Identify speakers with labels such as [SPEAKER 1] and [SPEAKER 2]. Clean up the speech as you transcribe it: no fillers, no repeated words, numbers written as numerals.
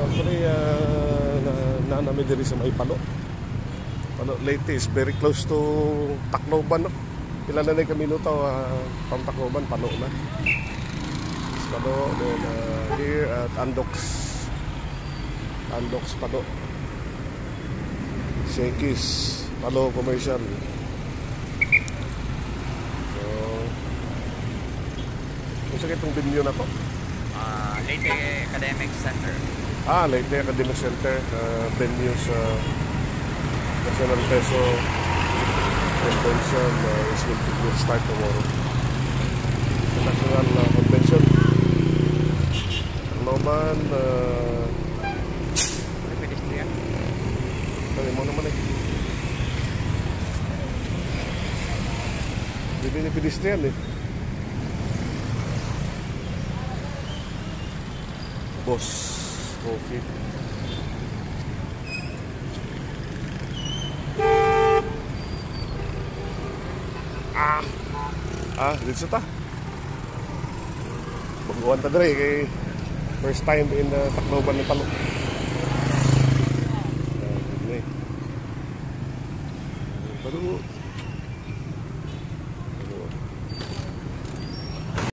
[SPEAKER 1] Actually, nanami diri sa may Palo. Palo Leyte is very close to Tacloban, no? Pila na kami minuto from Tacloban, Palo na. Palo, then here at Andox, Palo. Shakey's, Palo Commercial. So, kung sa itong venue na to?
[SPEAKER 2] Leyte Academic Center.
[SPEAKER 1] Leyte Academic Center, venue sa National Peso Convention will start tomorrow. National Convention. Tacloban,
[SPEAKER 2] Pedestrian.
[SPEAKER 1] sabi mo naman eh. Hindi ni pedestrian eh. Boss Coffee. Dito ta. Baguhan ta dre kay first time in Tacloban ng Palo. Baru